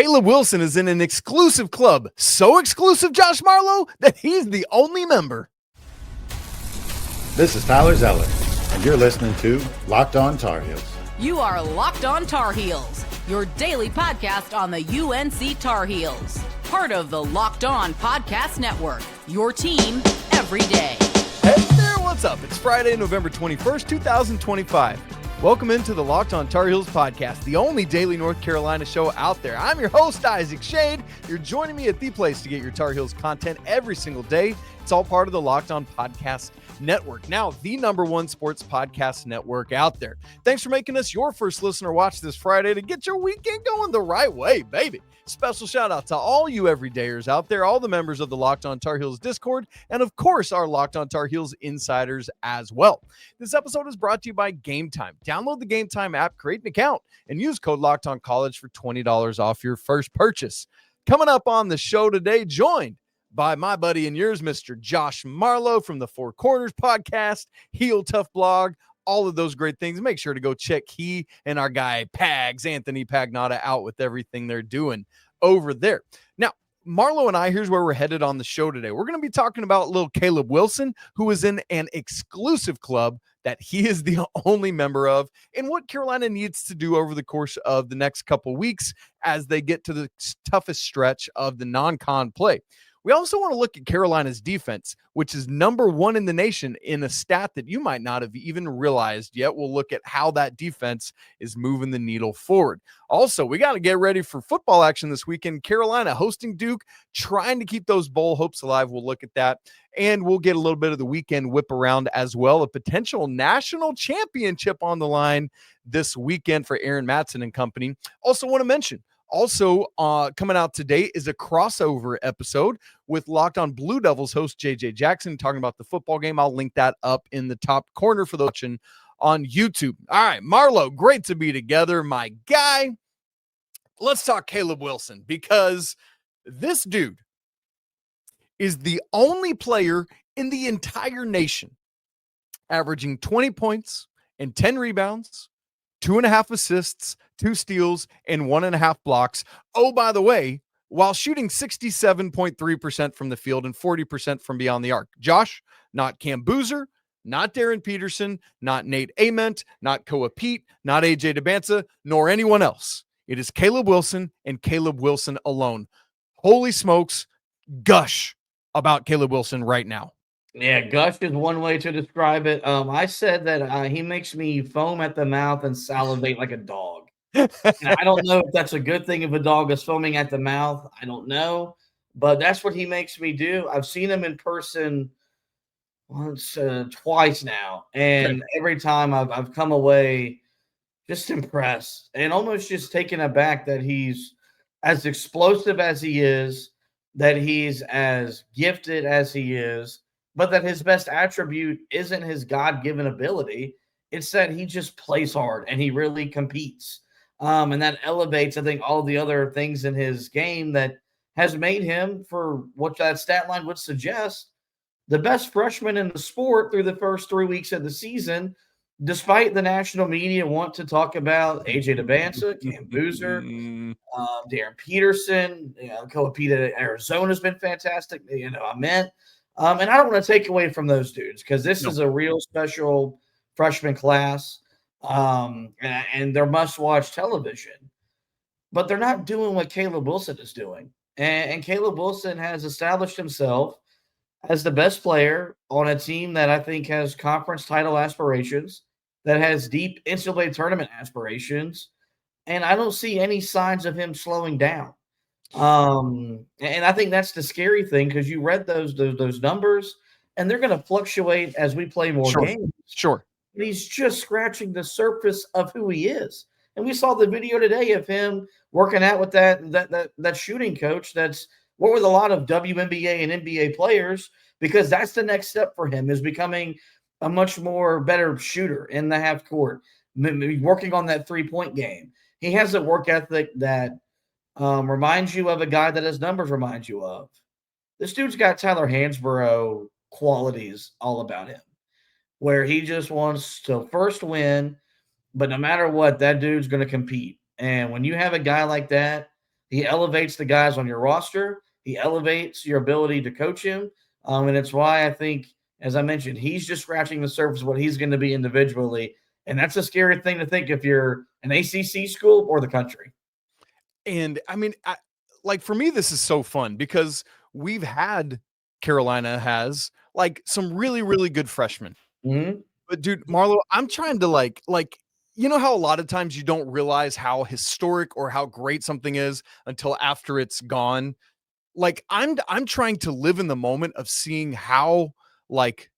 Caleb Wilson is in an exclusive club. So exclusive, Josh Marlow, that he's the only member. This is Tyler Zeller, and you're listening to Locked On Tar Heels. You are Locked On Tar Heels, your daily podcast on the UNC Tar Heels. Part of the Locked On Podcast Network, your team every day. Hey there, what's up? It's Friday, November 21st, 2025. Welcome into the Locked On Tar Heels podcast, the only daily North Carolina show out there. I'm your host, Isaac Schade. You're joining me at the place to get your Tar Heels content every single day. It's all part of the Locked On Podcast Network, now the number one sports podcast network out there. Thanks for making us your first listener watch this Friday to get your weekend going the right way, baby. Special shout out to all you everydayers out there, all the members of the Locked On Tar Heels Discord, and of course, our Locked On Tar Heels insiders as well. This episode is brought to you by Game Time. Download the Game Time app, create an account, and use code Locked On College for $20 off your first purchase. Coming up on the show today, joined by my buddy and yours, Mr. Josh Marlow from the Four Corners podcast, Heel Tough blog, all of those great things. Make sure to go check he and our guy Pags, Anthony Pagnotta, out with everything they're doing over there. Now, Marlow and I, here's where we're headed on the show today. We're going to be talking about little Caleb Wilson, who is in an exclusive club that he is the only member of, and what Carolina needs to do over the course of the next couple weeks as they get to the toughest stretch of the non-con play. We also want to look at Carolina's defense, which is number one in the nation in a stat that you might not have even realized yet. We'll look at how that defense is moving the needle forward. Also, we got to get ready for football action this weekend. Carolina hosting Duke, trying to keep those bowl hopes alive. We'll look at that, and we'll get a little bit of the weekend whip around as well. A potential national championship on the line this weekend for Aaron Matson and company. Also want to mention, also, coming out today is a crossover episode with Locked On Blue Devils host JJ Jackson talking about the football game. I'll link that up in the top corner for the watching on YouTube. All right, Marlow, great to be together, my guy. Let's talk Caleb Wilson, because this dude is the only player in the entire nation averaging 20 points and 10 rebounds, 2.5 assists, 2 steals, and 1.5 blocks. Oh, by the way, while shooting 67.3% from the field and 40% from beyond the arc. Josh, not Cam Boozer, not Darren Peterson, not Nate Ament, not Koa Pete, not AJ Dybantsa, nor anyone else. It is Caleb Wilson and Caleb Wilson alone. Holy smokes, gush about Caleb Wilson right now. Yeah, gush is one way to describe it. I said that he makes me foam at the mouth and salivate like a dog. Now, I don't know if that's a good thing if a dog is foaming at the mouth. I don't know, but that's what he makes me do. I've seen him in person once, twice now, and every time I've come away just impressed and almost just taken aback that he's as explosive as he is, that he's as gifted as he is, but that his best attribute isn't his God-given ability. It's that he just plays hard and he really competes. And that elevates, I think, all the other things in his game that has made him, for what that stat line would suggest, the best freshman in the sport through the first 3 weeks of the season, despite the national media want to talk about AJ Dybantsa, Cam Boozer, Darren Peterson, Koa Pete at Arizona has been fantastic. And I don't want to take away from those dudes, because this is a real special freshman class, and they're must-watch television. But they're not doing what Caleb Wilson is doing. And Caleb Wilson has established himself as the best player on a team that I think has conference title aspirations, that has deep NCAA tournament aspirations, and I don't see any signs of him slowing down. And I think that's the scary thing, because you read those numbers, and they're going to fluctuate as we play more games. Sure. And he's just scratching the surface of who he is. And we saw the video today of him working out with that shooting coach that's worked with a lot of WNBA and NBA players, because that's the next step for him, is becoming a much more better shooter in the half court, working on that 3-point game. He has a work ethic that reminds you of a guy that his numbers remind you of. This dude's got Tyler Hansbrough qualities all about him, where he just wants to first win, but no matter what, that dude's going to compete. And when you have a guy like that, He elevates the guys on your roster. He elevates your ability to coach him. And it's why I think, as I mentioned, he's just scratching the surface of what he's going to be individually. And that's a scary thing to think if you're an ACC school or the country. And I mean, like for me, this is so fun because Carolina has like some really, really good freshmen. Mm-hmm. But dude, Marlow, I'm trying to like, you know how a lot of times you don't realize how historic or how great something is until after it's gone. Like I'm trying to live in the moment of seeing how like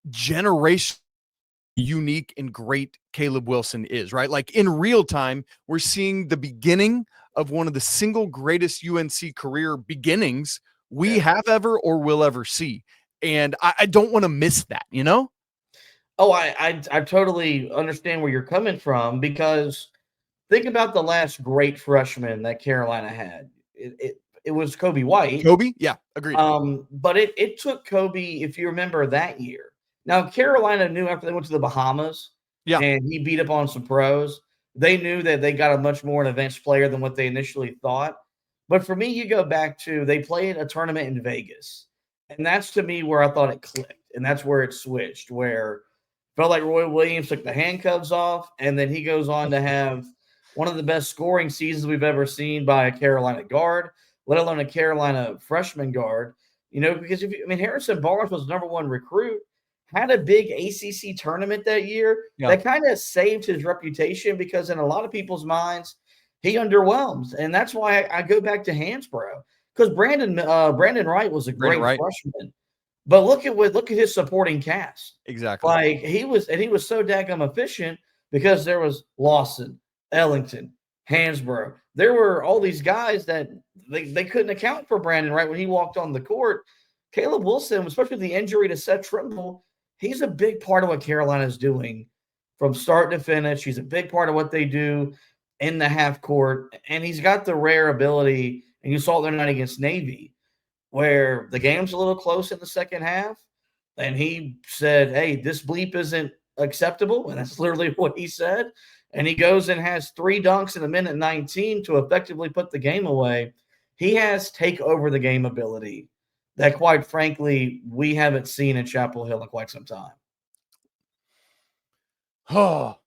generation unique and great Caleb Wilson is, right? Like in real time, we're seeing the beginning of one of the single greatest UNC career beginnings we have ever or will ever see. And I don't want to miss that, you know? Oh, I totally understand where you're coming from, because think about the last great freshman that Carolina had. It was Kobe White. Kobe? Yeah, agreed. But it took Kobe, if you remember that year. Now, Carolina knew after they went to the Bahamas and he beat up on some pros, they knew that they got a much more advanced player than what they initially thought. But for me, you go back to they played a tournament in Vegas. And that's to me where I thought it clicked. And that's where it switched, where felt like Roy Williams took the handcuffs off, and then he goes on to have one of the best scoring seasons we've ever seen by a Carolina guard, let alone a Carolina freshman guard. You know, because Harrison Barnes was number one recruit, had a big ACC tournament that year. That kind of saved his reputation, because in a lot of people's minds, he underwhelms. And that's why I go back to Hansbrough, because Brandon Wright was a great freshman. But look at his supporting cast. Exactly. Like he was so daggum efficient, because there was Lawson, Ellington, Hansbrough. There were all these guys that they couldn't account for Brandon Wright when he walked on the court. Caleb Wilson, especially the injury to Seth Trimble, he's a big part of what Carolina's doing from start to finish. He's a big part of what they do in the half court. And he's got the rare ability, and you saw it the other night against Navy, where the game's a little close in the second half, and he said, hey, this bleep isn't acceptable, and that's literally what he said, and he goes and has 3 dunks in a minute 19 to effectively put the game away. He has take over the game ability that, quite frankly, we haven't seen in Chapel Hill in quite some time. Oh,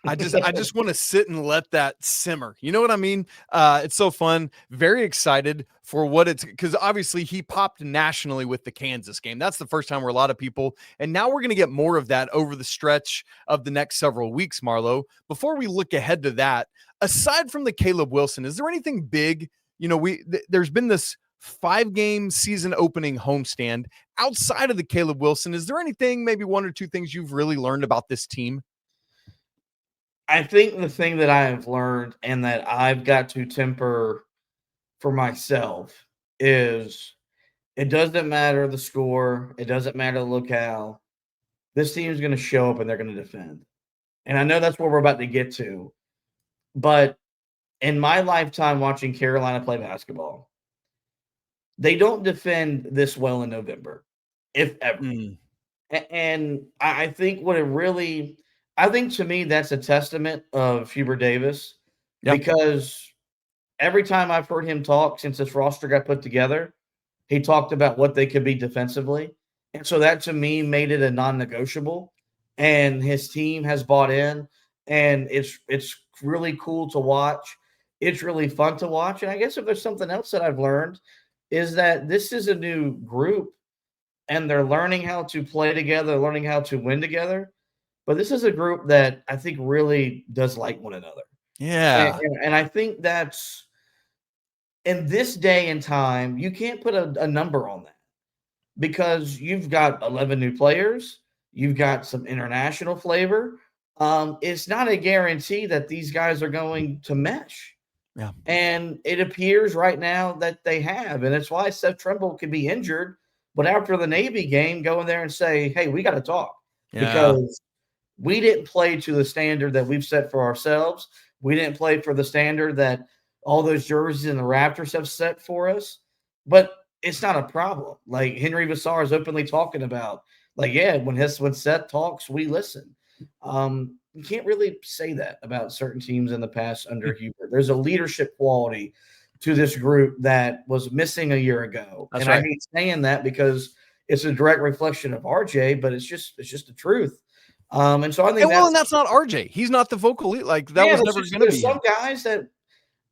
I just want to sit and let that simmer. You know what I mean? It's so fun. Very excited for what it's, because obviously he popped nationally with the Kansas game. That's the first time where a lot of people, and now we're going to get more of that over the stretch of the next several weeks, Marlow. Before we look ahead to that, aside from the Caleb Wilson, is there anything big? You know, there's been this 5-game season opening homestand. Outside of the Caleb Wilson, is there anything, maybe 1 or 2 things you've really learned about this team? I think the thing that I have learned, and that I've got to temper for myself, is it doesn't matter the score. It doesn't matter the locale. This team is going to show up and they're going to defend. And I know that's where we're about to get to. But in my lifetime watching Carolina play basketball, they don't defend this well in November, if ever. And I think I think to me, that's a testament of Hubert Davis, because every time I've heard him talk since this roster got put together, he talked about what they could be defensively. And so that to me made it a non-negotiable, and his team has bought in, and it's really cool to watch. It's really fun to watch. And I guess if there's something else that I've learned, is that this is a new group, and they're learning how to play together, learning how to win together. But this is a group that I think really does like one another. Yeah. And I think that's, in this day and time, you can't put a number on that, because you've got 11 new players. You've got some international flavor. It's not a guarantee that these guys are going to mesh. Yeah. And it appears right now that they have. And it's why Seth Trimble could be injured, but after the Navy game, go in there and say, hey, we got to talk. Because we didn't play to the standard that we've set for ourselves. We didn't play for the standard that all those jerseys and the Raptors have set for us. But it's not a problem. Like Henri Veesaar is openly talking about, like, when Seth talks, we listen. You can't really say that about certain teams in the past under Hubert. There's a leadership quality to this group that was missing a year ago. That's and right. I hate saying that because it's a direct reflection of RJ, but it's just the truth. And so I think and that's not RJ. He's not the vocal lead. Like that was never going to be there's some guys that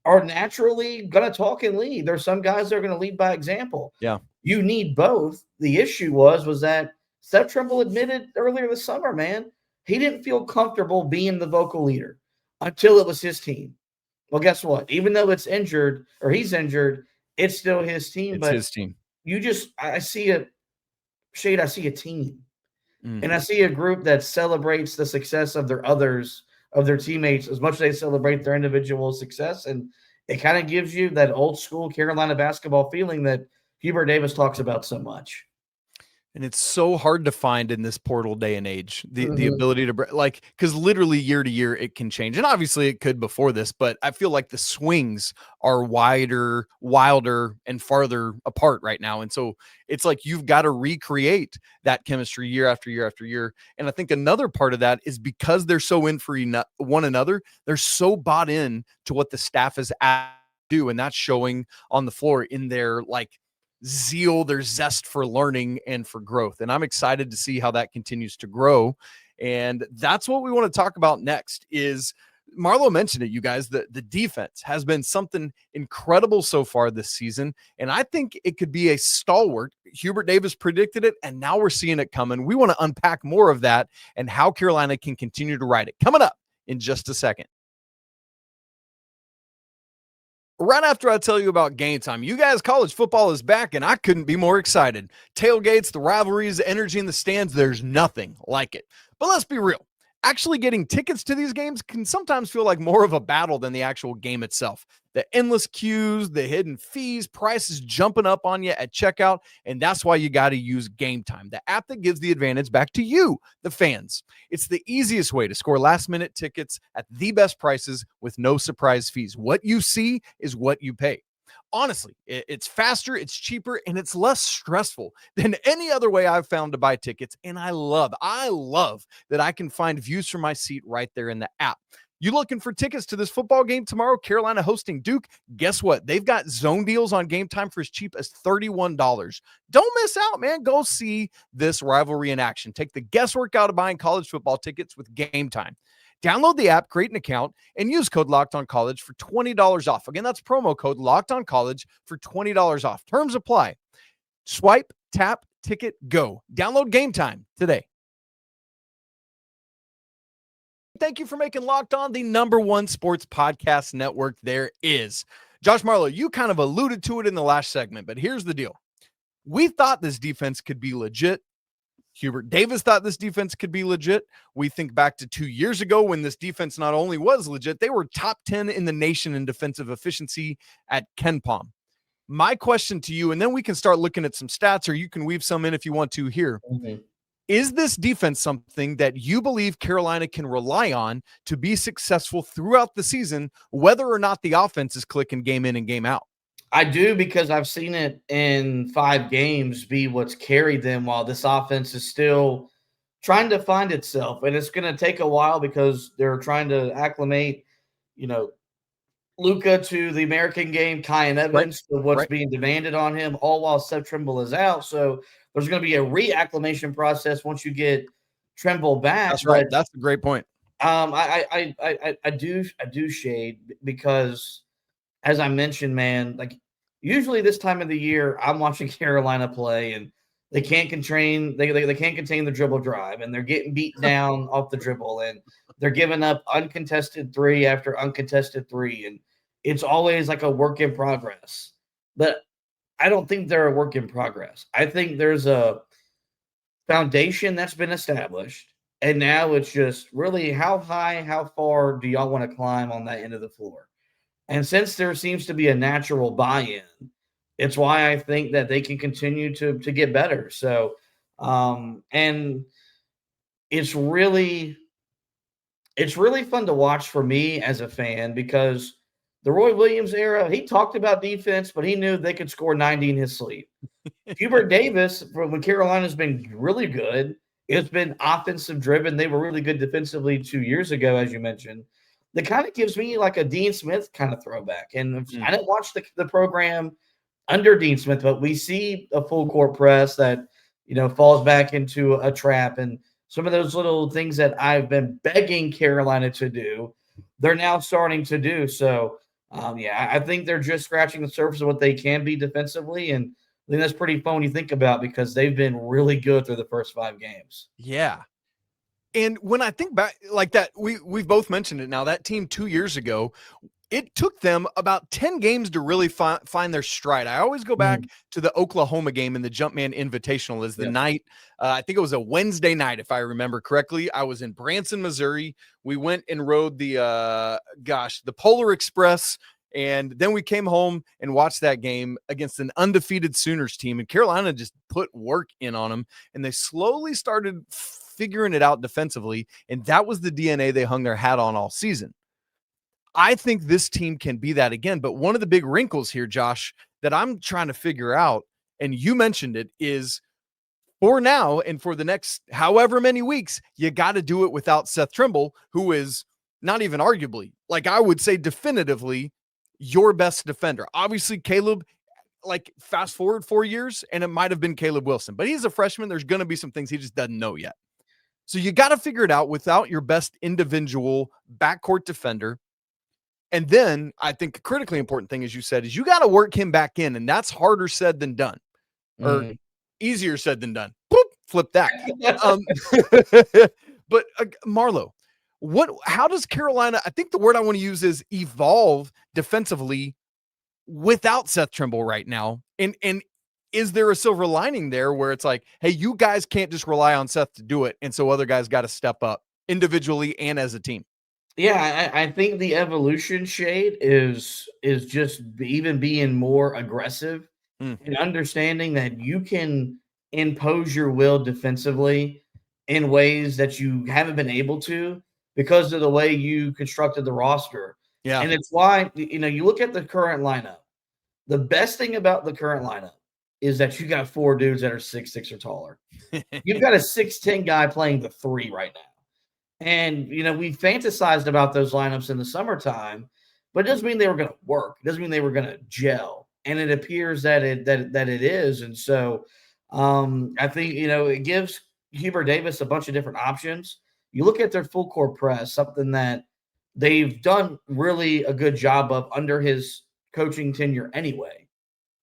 are naturally going to talk and lead. There's some guys that are going to lead by example. Yeah. You need both. The issue was that Seth Trimble admitted earlier this summer, man, he didn't feel comfortable being the vocal leader until it was his team. Well, guess what? Even though he's injured, it's still his team. It's his team. I see a Schade. I see a team, and I see a group that celebrates the success of their teammates as much as they celebrate their individual success. And it kind of gives you that old school Carolina basketball feeling that Hubert Davis talks about so much. And it's so hard to find in this portal day and age, the ability to because literally year to year it can change. And obviously it could before this, but I feel like the swings are wilder, and farther apart right now. And so it's like you've got to recreate that chemistry year after year after year. And I think another part of that is because they're so in for one another, they're so bought in to what the staff is asked to do. And that's showing on the floor in their zeal, their zest for learning and for growth. And I'm excited to see how that continues to grow. And that's what we want to talk about next. Is Marlow mentioned it, you guys, the defense has been something incredible so far this season. And I think it could be a stalwart. Hubert Davis predicted it, and now we're seeing it coming. We want to unpack more of that and how Carolina can continue to ride it. Coming up in just a second. Right after I tell you about game time, you guys, college football is back, and I couldn't be more excited. Tailgates, the rivalries, the energy in the stands, there's nothing like it. But let's be real. Actually getting tickets to these games can sometimes feel like more of a battle than the actual game itself. The endless queues, the hidden fees, prices jumping up on you at checkout, and that's why you got to use Game Time, the app that gives the advantage back to you, the fans. It's the easiest way to score last-minute tickets at the best prices with no surprise fees. What you see is what you pay. Honestly, it's faster, it's cheaper, and it's less stressful than any other way I've found to buy tickets. And I love that I can find views from my seat right there in the app. You looking for tickets to this football game tomorrow, Carolina hosting Duke? Guess what? They've got zone deals on Game Time for as cheap as $31. Don't miss out, man. Go see this rivalry in action. Take the guesswork out of buying college football tickets with Game Time. Download the app, create an account, and use code LOCKEDONCollege for $20 off. Again, that's promo code LOCKEDONCollege for $20 off. Terms apply. Swipe, tap, ticket, go. Download Game Time today. Thank you for making Locked On the #1 sports podcast network there is. Josh Marlow, you kind of alluded to it in the last segment, but here's the deal. We thought this defense could be legit. Hubert Davis thought this defense could be legit. We think back to 2 years ago when this defense not only was legit, they were top 10 in the nation in defensive efficiency at KenPom. My question to you, and then we can start looking at some stats, or you can weave some in if you want to here. Is this defense something that you believe Carolina can rely on to be successful throughout the season, whether or not the offense is clicking game in and game out? I do, because I've seen it in 5 games be what's carried them while this offense is still trying to find itself. And it's going to take a while because they're trying to acclimate, Luka to the American game, Kai and Evans to what's being demanded on him, all while Seth Trimble is out. So there's going to be a reacclimation process once you get Trimble back. That's right. That's a great point. I do Schade, because as I mentioned, man, usually this time of the year, I'm watching Carolina play, and they can't contain the dribble drive, and they're getting beat down off the dribble, and they're giving up uncontested 3 after uncontested 3, and it's always like a work in progress. But I don't think they're a work in progress. I think there's a foundation that's been established, and now it's just really how high, how far do y'all want to climb on that end of the floor? And since there seems to be a natural buy-in, it's why I think that they can continue to get better. So, and it's really fun to watch for me as a fan, because the Roy Williams era, he talked about defense, but he knew they could score 90 in his sleep. Hubert Davis, when Carolina's been really good, it's been offensive driven. They were really good defensively 2 years ago, as you mentioned. that kind of gives me like a Dean Smith kind of throwback. And I didn't watch the program under Dean Smith, but we see a full court press that, falls back into a trap. And some of those little things that I've been begging Carolina to do, they're now starting to do. So, I think they're just scratching the surface of what they can be defensively. And I think that's pretty fun when you think about, because they've been really good through the first 5 games. Yeah. And when I think back like that, we've both mentioned it now, that team 2 years ago, it took them about 10 games to really find their stride. I always go back to the Oklahoma game in the Jumpman Invitational as the night. I think it was a Wednesday night, if I remember correctly. I was in Branson, Missouri. We went and rode the Polar Express. And then we came home and watched that game against an undefeated Sooners team. And Carolina just put work in on them. And they slowly started figuring it out defensively. And that was the DNA they hung their hat on all season. I think this team can be that again. But one of the big wrinkles here, Josh, that I'm trying to figure out, and you mentioned it, is for now and for the next however many weeks, you got to do it without Seth Trimble, who is not even arguably, like I would say definitively, your best defender. Obviously, Caleb, like fast forward 4 years, and it might have been Caleb Wilson, but he's a freshman. There's going to be some things he just doesn't know yet. So you got to figure it out without your best individual backcourt defender. And then I think a critically important thing, as you said, is you got to work him back in. And that's harder said than done, or easier said than done. Boop, flip that. But Marlow, how does Carolina, I think the word I want to use is evolve defensively without Seth Trimble right now? And is there a silver lining there where it's like, hey, you guys can't just rely on Seth to do it, and so other guys got to step up individually and as a team? Yeah, I think the evolution, Schade, is just even being more aggressive and understanding that you can impose your will defensively in ways that you haven't been able to because of the way you constructed the roster. Yeah. And it's why, you look at the current lineup. The best thing about the current lineup is that you got 4 dudes that are 6'6" or taller. You've got a 6'10" guy playing the 3 right now. And, we fantasized about those lineups in the summertime, but it doesn't mean they were going to work. It doesn't mean they were going to gel. And it appears that it is. And so I think, it gives Hubert Davis a bunch of different options. You look at their full court press, something that they've done really a good job of under his coaching tenure anyway.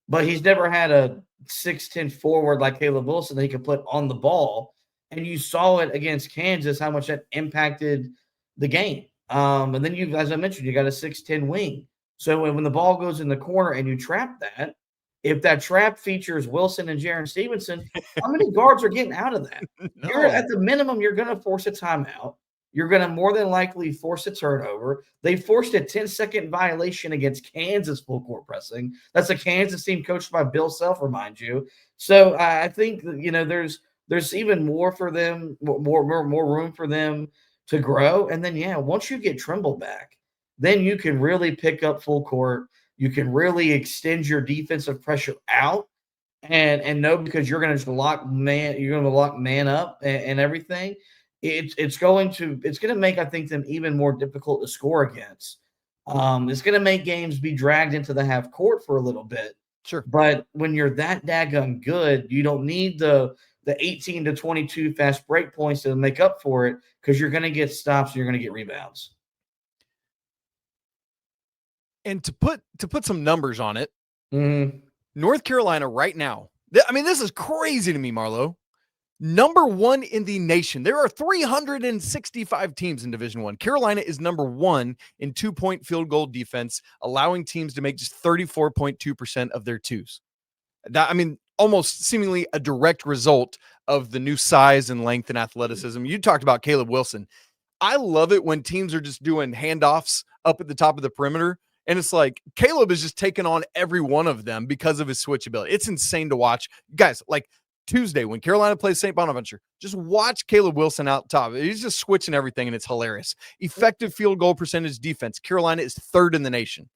But he's never had a 6'10" forward like Caleb Wilson that he could put on the ball. And you saw it against Kansas, how much that impacted the game. And then as I mentioned, you got a 6'10" wing. So when the ball goes in the corner and you trap that, if that trap features Wilson and Jarin Stevenson, how many guards are getting out of that? No. You're at the minimum, you're going to force a timeout. You're going to more than likely force a turnover. They forced a 10-second violation against Kansas full court pressing. That's a Kansas team coached by Bill Self, remind you. So I think, there's even more for them, more room for them to grow. And then, once you get Trimble back, then you can really pick up full court. You can really extend your defensive pressure out and know, because you're going to lock man up and everything. It's going to make, I think, them even more difficult to score against. It's going to make games be dragged into the half court for a little bit. Sure. But when you're that daggone good, you don't need the 18 to 22 fast break points to make up for it, because you're going to get stops and you're going to get rebounds. And to put some numbers on it, North Carolina right now, this is crazy to me, Marlow. Number 1 in the nation. There are 365 teams in Division I. Carolina is number 1 in 2-point field goal defense, allowing teams to make just 34.2% of their twos. Almost seemingly a direct result of the new size and length and athleticism. You talked about Caleb Wilson. I love it when teams are just doing handoffs up at the top of the perimeter. And it's like Caleb is just taking on every one of them because of his switchability. It's insane to watch. Guys, like Tuesday when Carolina plays St. Bonaventure, just watch Caleb Wilson out top. He's just switching everything, and it's hilarious. Effective field goal percentage defense. Carolina is 3rd in the nation.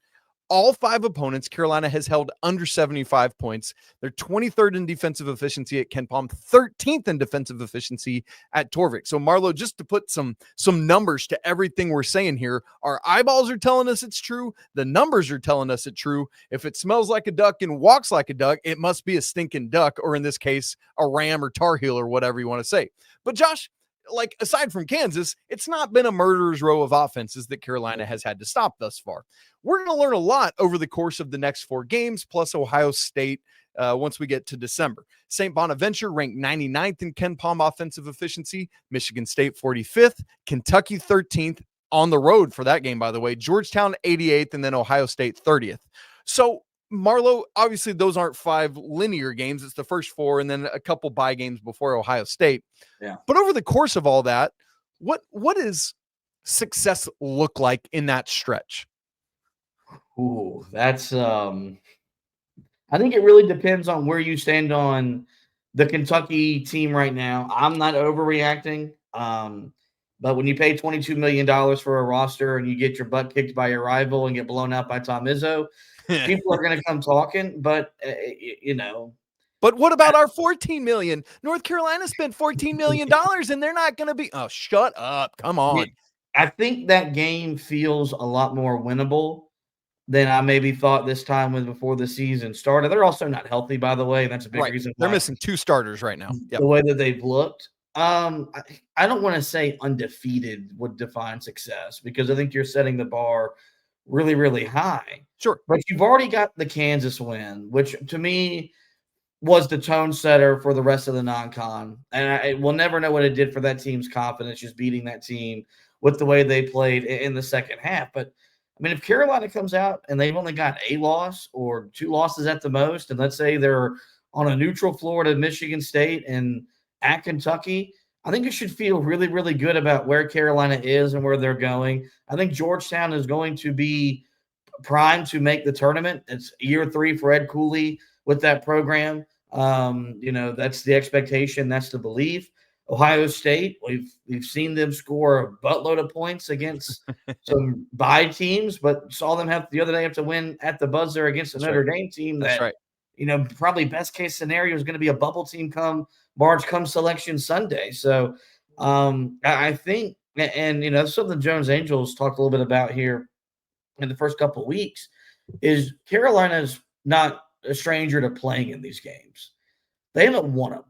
All 5 opponents, Carolina has held under 75 points. They're 23rd in defensive efficiency at Ken Palm, 13th in defensive efficiency at Torvik. So, Marlow, just to put some numbers to everything we're saying here, our eyeballs are telling us it's true. The numbers are telling us it's true. If it smells like a duck and walks like a duck, it must be a stinking duck, or in this case, a ram or Tar Heel or whatever you want to say. But, Josh, like, aside from Kansas, it's not been a murderer's row of offenses that Carolina has had to stop thus far. We're going to learn a lot over the course of the next 4 games, plus Ohio State once we get to December. St. Bonaventure ranked 99th in Ken Palm offensive efficiency, Michigan State 45th, Kentucky 13th on the road for that game, by the way, Georgetown 88th, and then Ohio State 30th. So, Marlow, obviously those aren't 5 linear games. It's the first 4 and then a couple bye games before Ohio State. Yeah. But over the course of all that, what does success look like in that stretch? Ooh, that's I think it really depends on where you stand on the Kentucky team right now. I'm not overreacting. But when you pay $22 million for a roster and you get your butt kicked by your rival and get blown out by Tom Izzo, people are going to come talking. But, But what about our $14 million? North Carolina spent $14 million and they're not going to be – oh, shut up. Come on. I think that game feels a lot more winnable than I maybe thought this time before the season started. They're also not healthy, by the way. That's a big reason. They're missing 2 starters right now. Yep. The way that they've looked. I don't want to say undefeated would define success because I think you're setting the bar really, really high. Sure. But you've already got the Kansas win, which to me was the tone setter for the rest of the non-con. And we'll never know what it did for that team's confidence, just beating that team with the way they played in the second half. But I mean, if Carolina comes out and they've only got a loss or 2 losses at the most, and let's say they're on a neutral floor to Michigan State and at Kentucky, I think you should feel really, really good about where Carolina is and where they're going. I think Georgetown is going to be primed to make the tournament. It's year 3 for Ed Cooley with that program. That's the expectation. That's the belief. Ohio State, we've seen them score a buttload of points against some bye teams, but saw them the other day have to win at the buzzer against the Notre Dame team. That's right. Probably best case scenario is going to be a bubble team come Selection Sunday. So I think, and something Jones Angels talked a little bit about here in the first couple of weeks is Carolina's not a stranger to playing in these games. They haven't won them.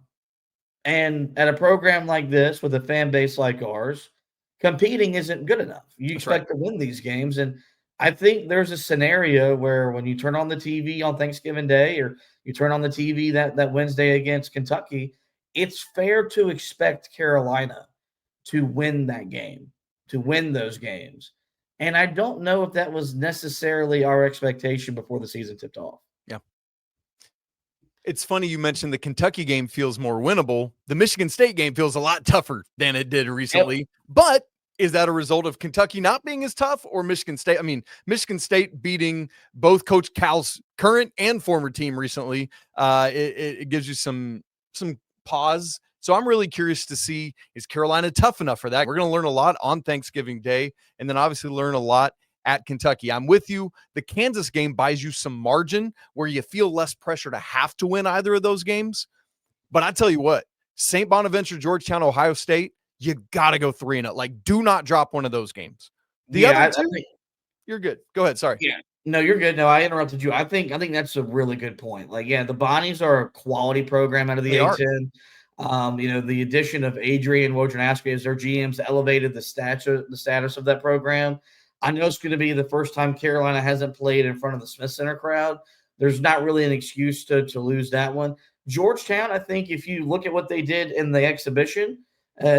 And at a program like this with a fan base like ours, competing isn't good enough. You expect to win these games. And I think there's a scenario where when you turn on the TV on Thanksgiving Day or you turn on the TV that Wednesday against Kentucky, it's fair to expect Carolina to win that game, to win those games. And I don't know if that was necessarily our expectation before the season tipped off. Yeah. It's funny you mentioned the Kentucky game feels more winnable. The Michigan State game feels a lot tougher than it did recently. Yep. But is that a result of Kentucky not being as tough or Michigan State? I mean, Michigan State beating both Coach Cal's current and former team recently. It gives you some pause. So I'm really curious to see, is Carolina tough enough for that? We're going to learn a lot on Thanksgiving Day and then obviously learn a lot at Kentucky. I'm with you. The Kansas game buys you some margin where you feel less pressure to have to win either of those games. But I tell you what, St. Bonaventure, Georgetown, Ohio State, you got to go 3-0. Like, do not drop one of those games. The other two, you're good. Go ahead. Sorry. Yeah. No, you're good. No, I interrupted you. I think that's a really good point. Like, yeah, the Bonnies are a quality program out of the A-10. The addition of Adrian Wojnarowski as their GMs elevated the status of that program. I know it's going to be the first time Carolina hasn't played in front of the Smith Center crowd. There's not really an excuse to lose that one. Georgetown, I think if you look at what they did in the exhibition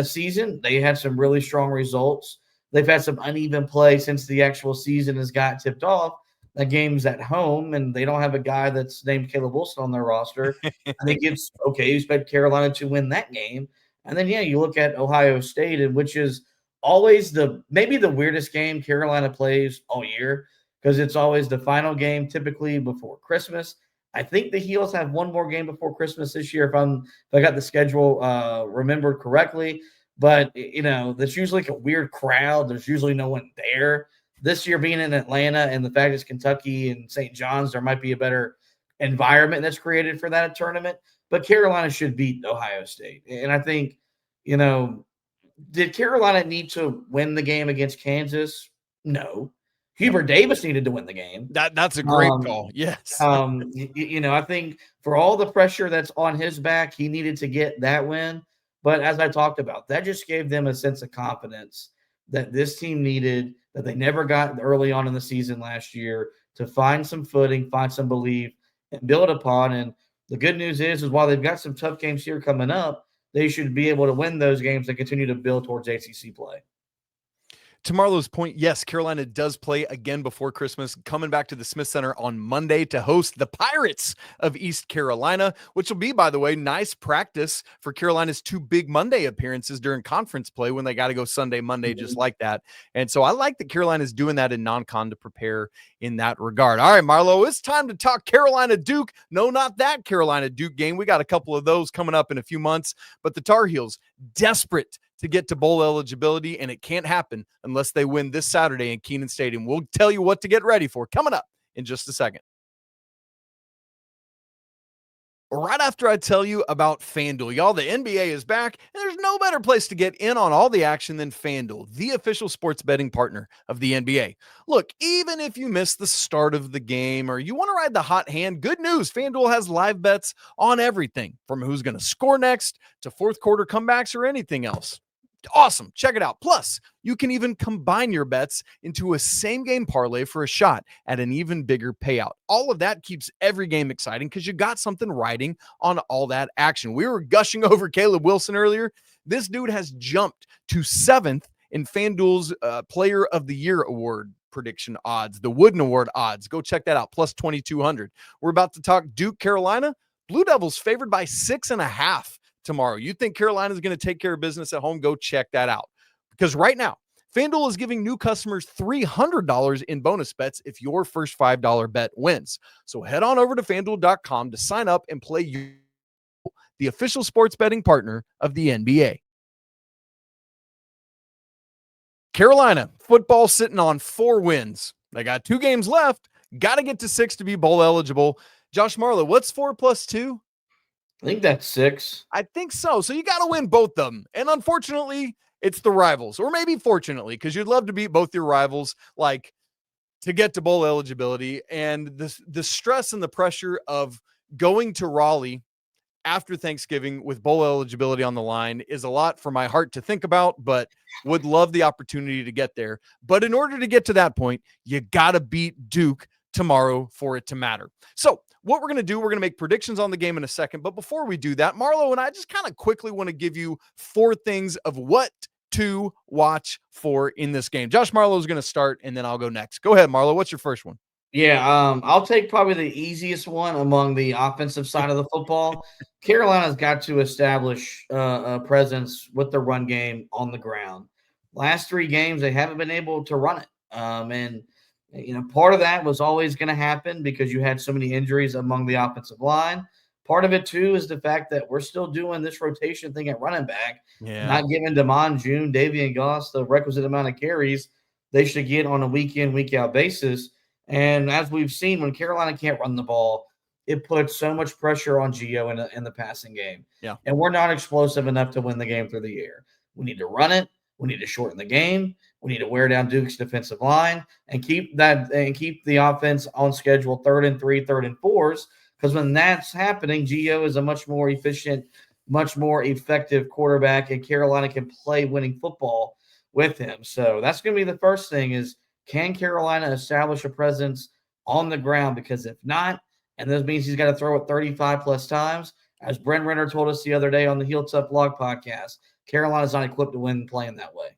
season, they had some really strong results. They've had some uneven play since the actual season has got tipped off. That game's at home, and they don't have a guy that's named Caleb Wilson on their roster. I think it's okay. You expect Carolina to win that game. And then, you look at Ohio State, and which is always maybe the weirdest game Carolina plays all year because it's always the final game typically before Christmas. I think the Heels have one more game before Christmas this year if I got the schedule remembered correctly. But, that's usually like a weird crowd. There's usually no one there. this year being in Atlanta and the fact it's Kentucky and St. John's, there might be a better environment that's created for that tournament. But Carolina should beat Ohio State. And I think, did Carolina need to win the game against Kansas? No. Hubert Davis needed to win the game. That's a great call. Yes. I think for all the pressure that's on his back, he needed to get that win. But as I talked about, that just gave them a sense of confidence that this team needed, that they never got early on in the season last year, to find some footing, find some belief, and build upon. And the good news is while they've got some tough games here coming up, they should be able to win those games and continue to build towards ACC play. To Marlowe's point, yes, Carolina does play again before Christmas, coming back to the Smith Center on Monday to host the Pirates of East Carolina, which will be, by the way, nice practice for Carolina's 2 big Monday appearances during conference play when they got to go Sunday, Monday, just like that. And so I like that Carolina's doing that in non-con to prepare in that regard. All right, Marlowe, it's time to talk Carolina Duke. No, not that Carolina Duke game. We got a couple of those coming up in a few months, but the Tar Heels desperate to get to bowl eligibility, and it can't happen unless they win this Saturday in Kenan Stadium. We'll tell you what to get ready for coming up in just a second. Right after I tell you about FanDuel, y'all, the NBA is back, and there's no better place to get in on all the action than FanDuel, the official sports betting partner of the NBA. Look, even if you miss the start of the game or you want to ride the hot hand, good news, FanDuel has live bets on everything from who's going to score next to fourth quarter comebacks or anything else. Awesome. Check it out. Plus, you can even combine your bets into a same-game parlay for a shot at an even bigger payout. All of that keeps every game exciting because you got something riding on all that action. We were gushing over Caleb Wilson earlier. This dude has jumped to 7th in FanDuel's Player of the Year award prediction odds, the Wooden Award odds. Go check that out, plus 2,200. We're about to talk Duke, Carolina. Blue Devils favored by 6.5. tomorrow. You think Carolina is going to take care of business at home? Go check that out. Because right now, FanDuel is giving new customers $300 in bonus bets if your first $5 bet wins. So head on over to FanDuel.com to sign up and play the official sports betting partner of the NBA. Carolina football sitting on 4 wins. They got 2 games left. Got to get to 6 to be bowl eligible. Josh Marlow, what's 4 plus 2? I think that's 6. I think so. So you got to win both of them. And unfortunately, it's the rivals. Or maybe fortunately, because you'd love to beat both your rivals, like to get to bowl eligibility. And the stress and the pressure of going to Raleigh after Thanksgiving with bowl eligibility on the line is a lot for my heart to think about, but would love the opportunity to get there. But in order to get to that point, you got to beat Duke tomorrow for it to matter. So what we're going to do, we're going to make predictions on the game in a second. But before we do that, Marlowe and I just kind of quickly want to give you 4 things of what to watch for in this game. Josh Marlowe is going to start, and then I'll go next. Go ahead, Marlowe. What's your first one? Yeah, I'll take probably the easiest one among the offensive side of the football. Carolina's got to establish a presence with the run game on the ground. Last 3 games, they haven't been able to run it. And part of that was always going to happen because you had so many injuries among the offensive line. Part of it, too, is the fact that we're still doing this rotation thing at running back, not giving Damon June, Davian Goss the requisite amount of carries they should get on a week-in, week-out basis. And as we've seen, when Carolina can't run the ball, it puts so much pressure on Gio in the passing game. Yeah. And we're not explosive enough to win the game through the air. We need to run it. We need to shorten the game. We need to wear down Duke's defensive line and keep the offense on schedule 3rd and 3, 3rd and 4s. Because when that's happening, Gio is a much more efficient, much more effective quarterback, and Carolina can play winning football with him. So that's going to be the first thing is, can Carolina establish a presence on the ground? Because if not, and this means he's got to throw it 35-plus times, as Brent Renner told us the other day on the Heel Tough Blog podcast, Carolina's not equipped to win playing that way.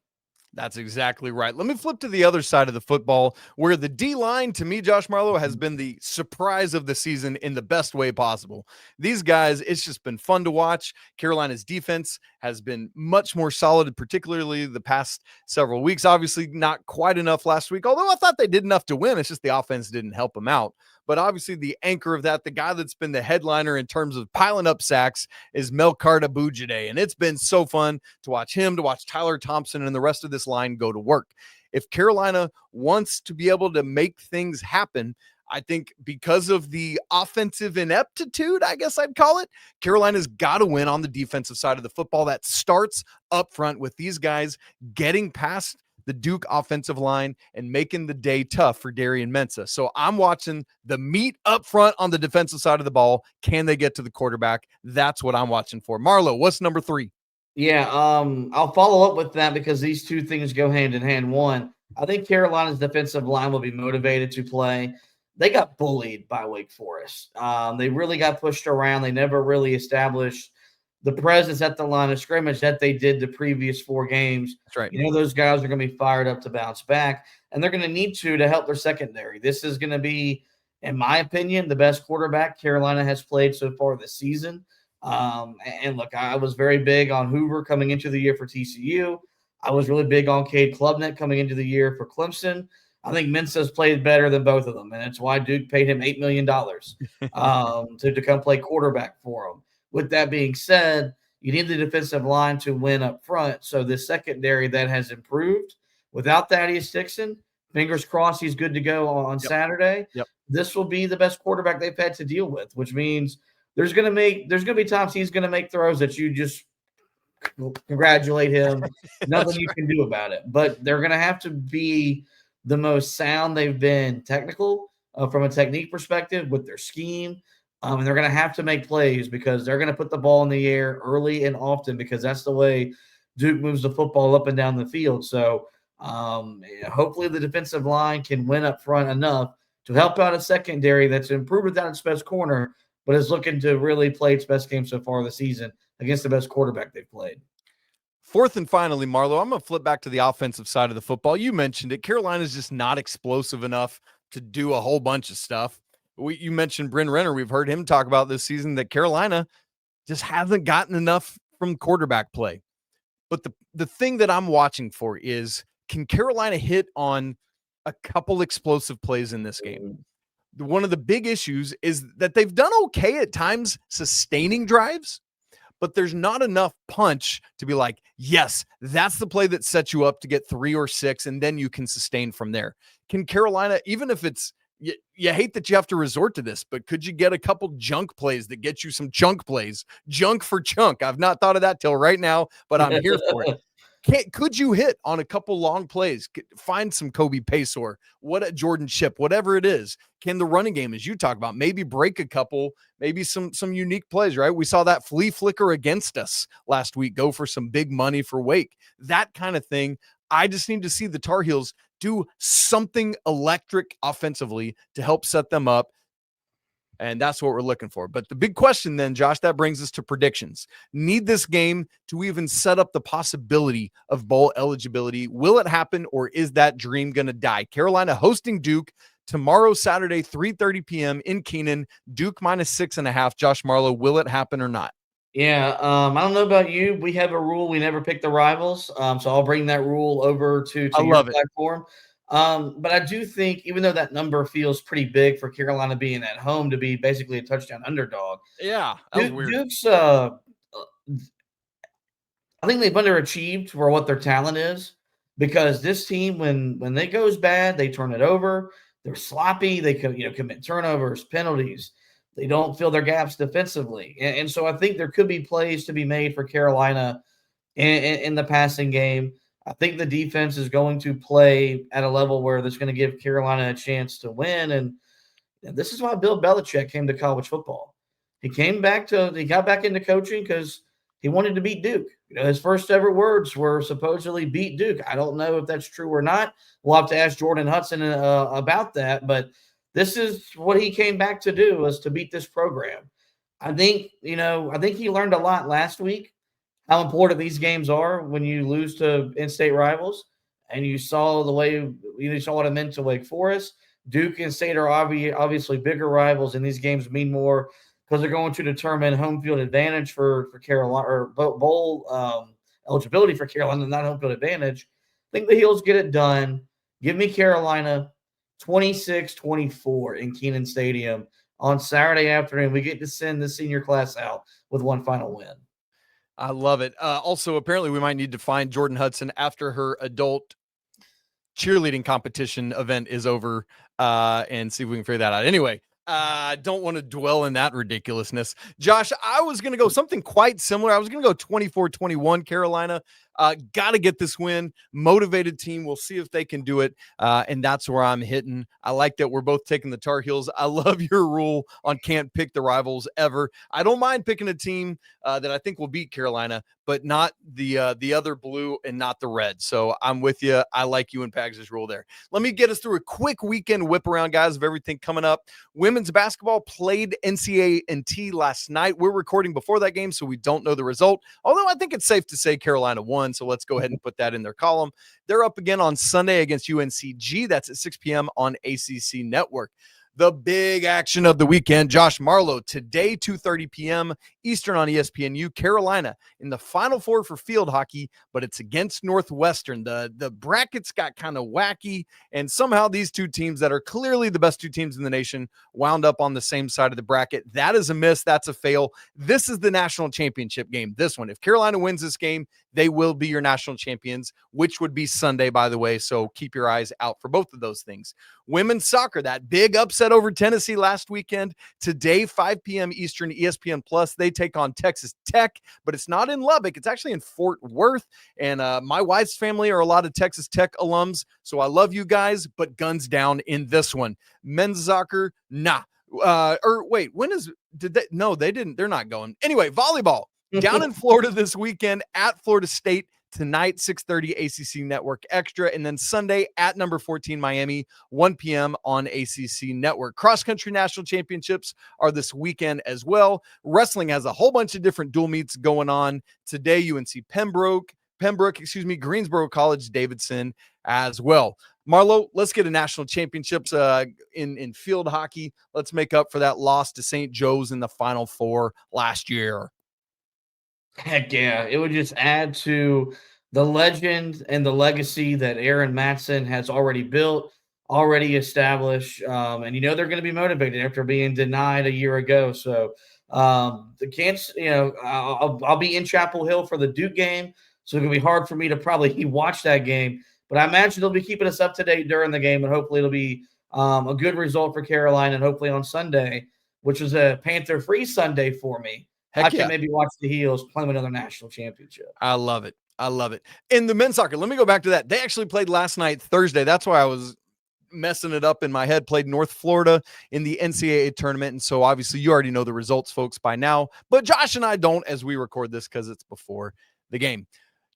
That's exactly right. Let me flip to the other side of the football, where the D-line, to me, Josh Marlowe, has been the surprise of the season in the best way possible. These guys, it's just been fun to watch. Carolina's defense has been much more solid, particularly the past several weeks. Obviously, not quite enough last week, although I thought they did enough to win. It's just the offense didn't help them out. But obviously the anchor of that, the guy that's been the headliner in terms of piling up sacks, is Melkart Abujade. And it's been so fun to watch him, to watch Tyler Thompson and the rest of this line go to work. If Carolina wants to be able to make things happen, I think because of the offensive ineptitude, I guess I'd call it, Carolina's got to win on the defensive side of the football. That starts up front with these guys getting past the Duke offensive line and making the day tough for Darian Mensah. So I'm watching the meat up front on the defensive side of the ball. Can they get to the quarterback? That's what I'm watching for. Marlow, what's number 3? Yeah, I'll follow up with that because these two things go hand in hand. One, I think Carolina's defensive line will be motivated to play. They got bullied by Wake Forest. They really got pushed around. They never really established the presence at the line of scrimmage that they did the previous 4 games. That's right. You know, those guys are going to be fired up to bounce back, and they're going to need to help their secondary. This is going to be, in my opinion, the best quarterback Carolina has played so far this season. And look, I was very big on Hoover coming into the year for TCU. I was really big on Cade Klubnik coming into the year for Clemson. I think Mensah's played better than both of them, and it's why Duke paid him $8 million to come play quarterback for him. With that being said, you need the defensive line to win up front. So the secondary that has improved without Thaddeus Dixon, fingers crossed he's good to go on Saturday. This will be the best quarterback they've had to deal with, which means there's going to be times he's going to make throws that you just congratulate him. Nothing you can do about it. But they're going to have to be the most sound they've been technical from a technique perspective with their scheme. And they're going to have to make plays because they're going to put the ball in the air early and often because that's the way Duke moves the football up and down the field. So hopefully the defensive line can win up front enough to help out a secondary that's improved without its best corner, but is looking to really play its best game so far this season against the best quarterback they've played. 4th and finally, Marlow, I'm going to flip back to the offensive side of the football. You mentioned it. Carolina's just not explosive enough to do a whole bunch of stuff. You mentioned Bryn Renner. We've heard him talk about this season that Carolina just hasn't gotten enough from quarterback play. But the thing that I'm watching for is, can Carolina hit on a couple explosive plays in this game? One of the big issues is that they've done okay at times sustaining drives, but there's not enough punch to be like, yes, that's the play that sets you up to get 3 or 6, and then you can sustain from there. Can Carolina, even if it's, you hate that you have to resort to this, but could you get a couple junk plays that get you some chunk plays? Junk for chunk. I've not thought of that till right now, but I'm here for it. Could you hit on a couple long plays? Find some Kobe Paysor, Jordan Chip, whatever it is. Can the running game, as you talk about, maybe break a couple, maybe some unique plays, right? We saw that flea flicker against us last week go for some big money for Wake. That kind of thing. I just need to see the Tar Heels do something electric offensively to help set them up. And that's what we're looking for. But the big question then, Josh, that brings us to predictions. Need this game to even set up the possibility of bowl eligibility. Will it happen, or is that dream going to die? Carolina hosting Duke tomorrow, Saturday, 3:30 p.m. in Keenan. Duke -6.5. Josh Marlow, will it happen or not? Yeah, I don't know about you. We have a rule. We never pick the rivals. So I'll bring that rule over to your platform. But I do think, even though that number feels pretty big for Carolina being at home to be basically a touchdown underdog. Yeah, that was weird. Duke's, I think they've underachieved for what their talent is, because this team, when they goes bad, they turn it over. They're sloppy. They commit turnovers, penalties. They don't fill their gaps defensively. And so I think there could be plays to be made for Carolina in the passing game. I think the defense is going to play at a level where that's going to give Carolina a chance to win. And this is why Bill Belichick came to college football. He got back into coaching because he wanted to beat Duke. His first ever words were supposedly beat Duke. I don't know if that's true or not. We'll have to ask Jordan Hudson about that. But this is what he came back to do, was to beat this program. I think he learned a lot last week, how important these games are when you lose to in-state rivals. And you saw what it meant to Wake Forest. Duke and State are obviously bigger rivals, and these games mean more because they're going to determine home field advantage for Carolina, or bowl eligibility for Carolina, not home field advantage. I think the Heels get it done. Give me Carolina 26-24 in Kenan Stadium on Saturday afternoon. We get to send the senior class out with one final win. I love it. Also, apparently we might need to find Jordan Hudson after her adult cheerleading competition event is over and see if we can figure that out. Anyway, don't want to dwell in that ridiculousness. Josh, I was going to go something quite similar. I was going to go 24-21 Carolina. Got to get this win. Motivated team. We'll see if they can do it. And that's where I'm hitting. I like that we're both taking the Tar Heels. I love your rule on can't pick the rivals ever. I don't mind picking a team that I think will beat Carolina, but not the other blue and not the red. So I'm with you. I like you and Pags' rule there. Let me get us through a quick weekend whip around, guys, of everything coming up. Women's basketball played NCAA last night. We're recording before that game, so we don't know the result. Although I think it's safe to say Carolina won. So let's go ahead and put that in their column. They're up again on Sunday against UNCG. That's at 6 p.m. on ACC Network. The big action of the weekend, Josh Marlow, today, 2:30 p.m. Eastern on ESPNU, Carolina in the Final Four for field hockey, but it's against Northwestern. The brackets got kind of wacky, and somehow these two teams that are clearly the best two teams in the nation wound up on the same side of the bracket. That is a miss. That's a fail. This is the national championship game, this one. If Carolina wins this game, they will be your national champions, which would be Sunday, by the way, so keep your eyes out for both of those things. Women's soccer, that big upset over Tennessee last weekend. Today, 5 p.m. Eastern, ESPN Plus, they take on Texas Tech, but it's not in Lubbock. It's actually in Fort Worth, and my wife's family are a lot of Texas Tech alums, so I love you guys, but guns down in this one. Men's soccer, nah. No, they didn't. They're not going. Anyway, volleyball. Down in Florida this weekend at Florida State tonight, 6:30 ACC Network Extra, and then Sunday at number 14 Miami, 1 p.m. on ACC Network. Cross country national championships are this weekend as well. Wrestling has a whole bunch of different dual meets going on today. UNC Pembroke, Greensboro College, Davidson as well. Marlow, let's get a national championships in field hockey. Let's make up for that loss to St. Joe's in the Final Four last year. Heck yeah. It would just add to the legend and the legacy that Aaron Matson has already built, already established. And they're going to be motivated after being denied a year ago. So the Kansas, I'll be in Chapel Hill for the Duke game. So it's going to be hard for me to probably watch that game. But I imagine they'll be keeping us up to date during the game. And hopefully it'll be a good result for Carolina. And hopefully on Sunday, which was a Panther-free Sunday for me, I can maybe watch the Heels play another national championship. I love it. In the men's soccer, let me go back to that. They actually played last night, Thursday. That's why I was messing it up in my head. Played North Florida in the NCAA tournament. And so obviously you already know the results, folks, by now. But Josh and I don't as we record this because it's before the game.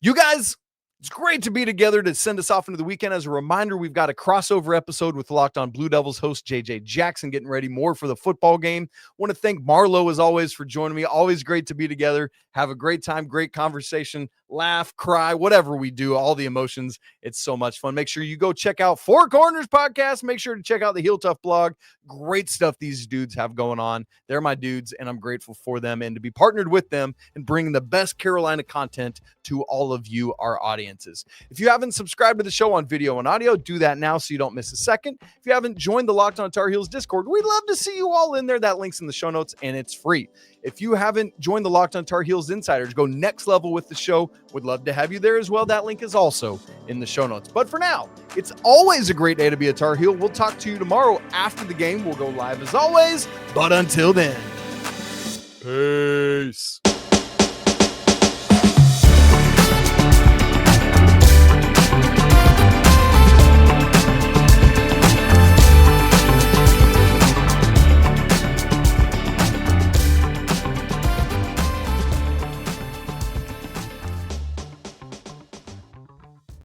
You guys, it's great to be together to send us off into the weekend. As a reminder, we've got a crossover episode with Locked On Blue Devils host JJ Jackson getting ready more for the football game. Want to thank Marlow, as always, for joining me. Always great to be together. Have a great time, great conversation, laugh, cry, whatever we do, all the emotions. It's so much fun. Make sure you go check out Four Corners podcast. Make sure to check out the Heel Tough blog. Great stuff these dudes have going on. They're my dudes, and I'm grateful for them and to be partnered with them and bringing the best Carolina content to all of you, our audiences. If you haven't subscribed to the show on video and audio, do that now so you don't miss a second. If you haven't joined the Locked On Tar Heels Discord, we'd love to see you all in there. That link's in the show notes, and it's free. If you haven't joined the Locked On Tar Heels Insiders, go next level with the show. Would love to have you there as well. That link is also in the show notes. But for now, it's always a great day to be a Tar Heel. We'll talk to you tomorrow after the game. We'll go live as always. But until then, peace.